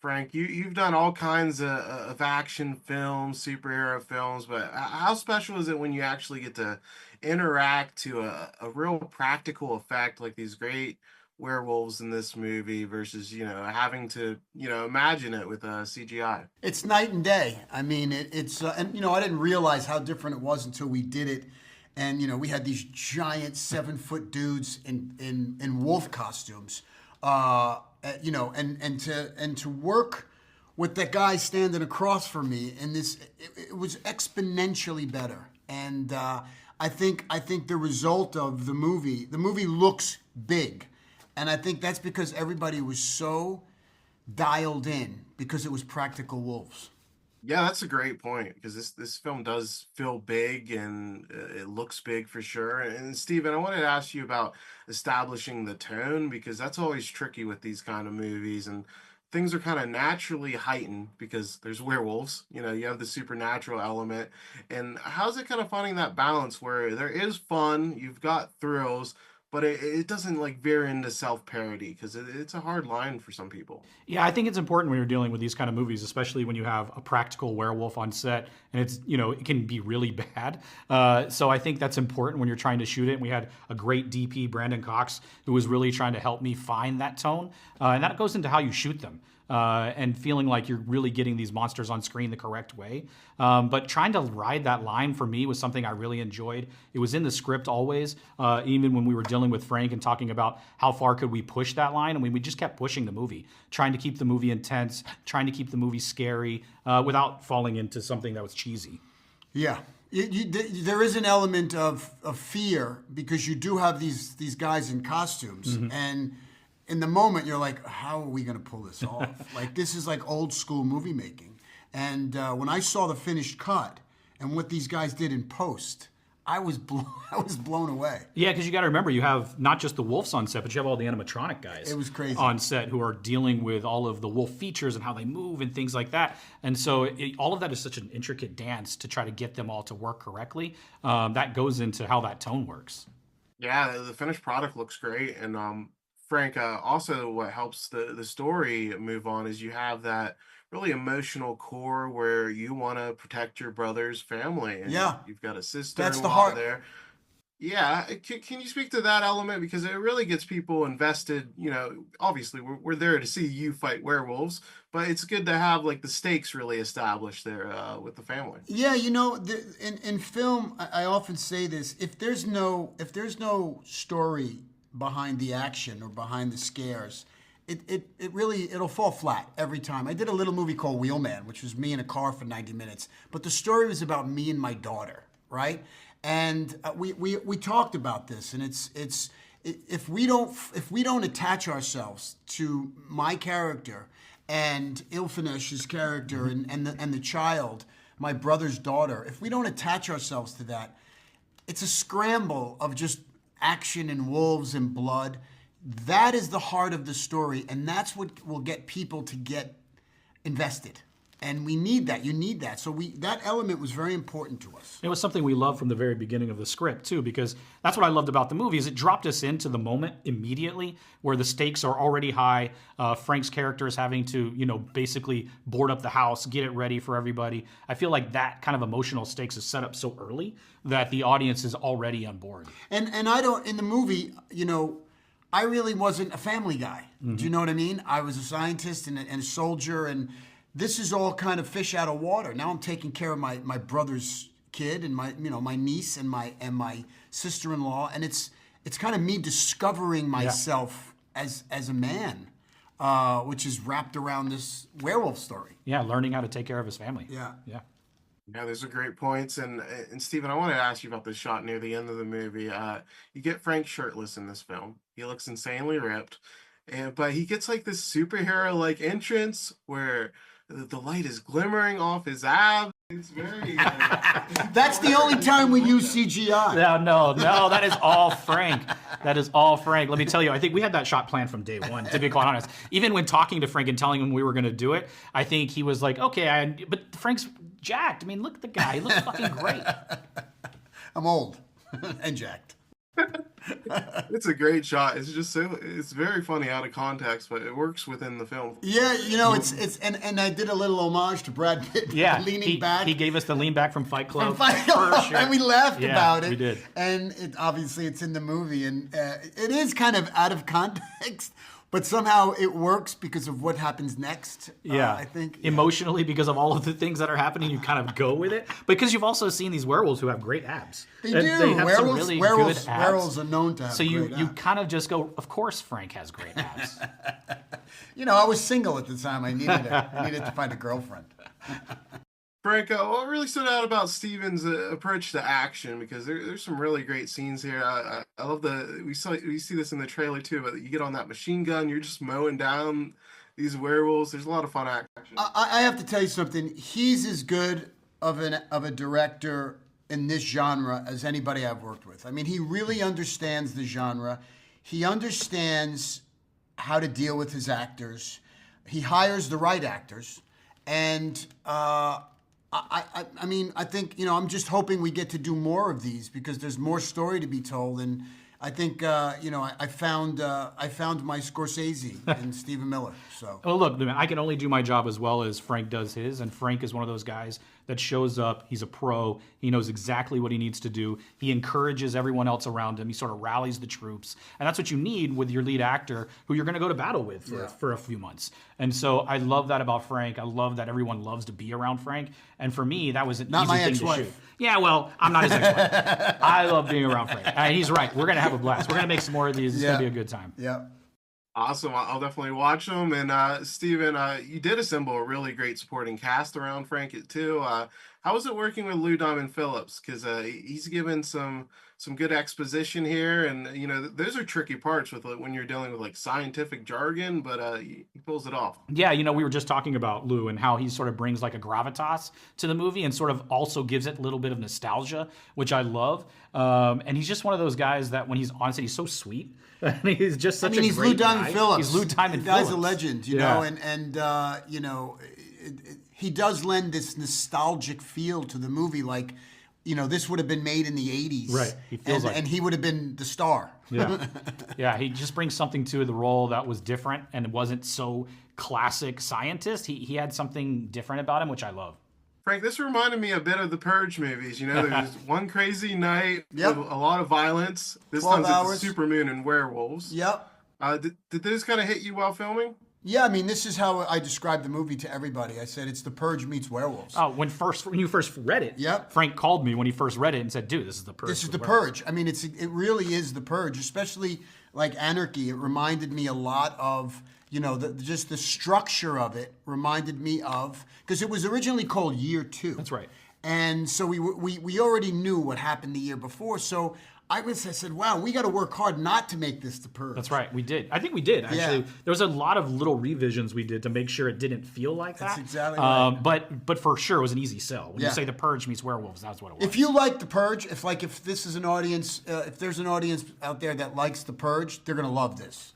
Frank, you've done all kinds of action films, superhero films, but how special is it when you actually get to interact to a real practical effect like these great werewolves in this movie versus, having to, imagine it with CGI? It's night and day. I mean, and I didn't realize how different it was until we did it, and we had these giant 7-foot dudes in wolf costumes, and to work with that guy standing across from me, and it was exponentially better. And I think the result of the movie looks big, and I think that's because everybody was so dialed in because it was practical wolves. Yeah, that's a great point because this film does feel big and it looks big for sure. And Steven, I wanted to ask you about establishing the tone because that's always tricky with these kind of movies and things are kind of naturally heightened because there's werewolves, you have the supernatural element. And how's it kind of finding that balance where there is fun, you've got thrills, but it doesn't like veer into self-parody because it's a hard line for some people. Yeah, I think it's important when you're dealing with these kind of movies, especially when you have a practical werewolf on set and it can be really bad. So I think that's important when you're trying to shoot it. And we had a great DP, Brandon Cox, who was really trying to help me find that tone. And that goes into how you shoot them. And feeling like you're really getting these monsters on screen the correct way. But trying to ride that line for me was something I really enjoyed. It was in the script always, even when we were dealing with Frank and talking about how far could we push that line. I mean, we just kept pushing the movie, trying to keep the movie intense, trying to keep the movie scary without falling into something that was cheesy. Yeah. There is an element of fear because you do have these guys in costumes, and in the moment you're like, how are we going to pull this off? Like, this is like old school movie making. And when I saw the finished cut and what these guys did in post, I was blown away. Yeah, because you got to remember, you have not just the wolves on set, but you have all the animatronic guys. It was crazy on set who are dealing with all of the wolf features and how they move and things like that. And so all of that is such an intricate dance to try to get them all to work correctly. That goes into how that tone works. Yeah, the finished product looks great. And Frank, also what helps the story move on is you have that really emotional core where you want to protect your brother's family. And Yeah. you've got a That's the sister-in-law heart. there. Yeah, can you speak to that element? Because it really gets people invested. Obviously, we're there to see you fight werewolves, but it's good to have like the stakes really established there with the family. Yeah, in film, I often say this: if there's no story behind the action or behind the scares, it'll fall flat every time. I did a little movie called Wheelman, which was me in a car for 90 minutes, but the story was about me and my daughter, right? And we talked about this, and if we don't attach ourselves to my character and Ilfinesh's character and the child, my brother's daughter, if we don't attach ourselves to that, it's a scramble of just action and wolves and blood. That is the heart of the story, and that's what will get people to get invested. And we need that. You need that. So that element was very important to us. It was something we loved from the very beginning of the script, too, because that's what I loved about the movie is it dropped us into the moment immediately where the stakes are already high. Frank's character is having to, basically board up the house, get it ready for everybody. I feel like that kind of emotional stakes is set up so early that the audience is already on board. And I don't, in the movie, I really wasn't a family guy. Do you know what I mean? I was a scientist and a soldier, and this is all kind of fish out of water. Now I'm taking care of my brother's kid and my niece and my sister-in-law, and it's kind of me discovering myself as a man, which is wrapped around this werewolf story. Yeah, learning how to take care of his family. Yeah. Yeah, those are great points. And Stephen, I wanted to ask you about this shot near the end of the movie. You get Frank shirtless in this film. He looks insanely ripped, but he gets like this superhero like entrance where the light is glimmering off his abs. It's very. That's the only time we use CGI. No, that is all Frank. That is all Frank. Let me tell you, I think we had that shot planned from day one, to be quite honest. Even when talking to Frank and telling him we were going to do it, I think he was like, okay, but Frank's jacked. I mean, look at the guy. He looks fucking great. I'm old and jacked. It's a great shot. It's just it's very funny out of context, but it works within the film. Yeah, you know, it's and I did a little homage to Brad Pitt Yeah, leaning back. He gave us the lean back from Fight Club. Sure. And we laughed Yeah, about it. we did. And obviously it's in the movie, and it is kind of out of context, but somehow it works because of what happens next. Yeah, I think emotionally because of all of the things that are happening, you kind of go with it. Because you've also seen these werewolves who have great abs. They do. have some Werewolves, really werewolves, good abs. werewolves are known to have. So you great you abs. kind of just go, of course Frank has great abs. You know, I was single at the time. I needed to find a girlfriend. Franco, what really stood out about Steven's approach to action? Because there's some really great scenes here. I love we see this in the trailer too. But you get on that machine gun, you're just mowing down these werewolves. There's a lot of fun action. I have to tell you something. He's as good of a director in this genre as anybody I've worked with. I mean, he really understands the genre. He understands how to deal with his actors. He hires the right actors, and I mean, I think, you know, I'm just hoping we get to do more of these because there's more story to be told, and I think you know, I found my Scorsese in Stephen Miller. So Well, look, man, I can only do my job as well as Frank does his, and Frank is one of those guys that shows up. He's a pro. He knows exactly what he needs to do. He encourages everyone else around him. He sort of rallies the troops, and that's what you need with your lead actor, who you're going to go to battle with for a few months. And so I love that about Frank. I love that everyone loves to be around Frank. And for me, that was an Not easy my thing ex-wife. to shoot. Yeah, well, I'm not his ex-wife. I love being around Frank. And he's right. We're going to have a blast. We're going to make some more of these. It's going to be a good time. yeah. Awesome. I'll definitely watch them. And Steven, you did assemble a really great supporting cast around Frank too. How was it working with Lou Diamond Phillips? Because he's given some good exposition here, and you know those are tricky parts with when you're dealing with like scientific jargon, but he pulls it off. Yeah, you know, we were just talking about Lou and how he sort of brings like a gravitas to the movie and sort of also gives it a little bit of nostalgia, which I love. And he's just one of those guys that when he's on set, he's so sweet. He's just such he's a great Lou Diamond guy. Phillips. He's Lou Diamond The guy's Phillips. a legend, you know, and you know, he does lend this nostalgic feel to the movie, like, you know, this would have been made in the 80s. Right. He feels and he would have been the star. Yeah. Yeah, he just brings something to the role that was different and it wasn't so classic scientist. He had something different about him, which I love. Frank, this reminded me a bit of the Purge movies. You know, there's one crazy night Yep. with a lot of violence. This 12 time hours. it's the supermoon and werewolves. Yep. Did those kind of hit you while filming? Yeah, I mean, this is how I described the movie to everybody. I said it's the Purge meets werewolves. Oh, when you first read it, Yep. Frank called me when he first read it and said, "Dude, this is the Purge." This is with the werewolves." Purge. I mean, it really is the Purge, especially like Anarchy. It reminded me a lot of, you know, just the structure of it reminded me of, because it was originally called Year 2. That's right. And so we already knew what happened the year before. So I said, wow, we got to work hard not to make this the Purge. That's right. We did. I think we did, actually. Yeah. There was a lot of little revisions we did to make sure it didn't feel like that. That's exactly right. But for sure, it was an easy sell. When Yeah. you say the Purge meets werewolves, that's what it was. If you like the Purge, if this is an audience, if there's an audience out there that likes the Purge, they're gonna love this.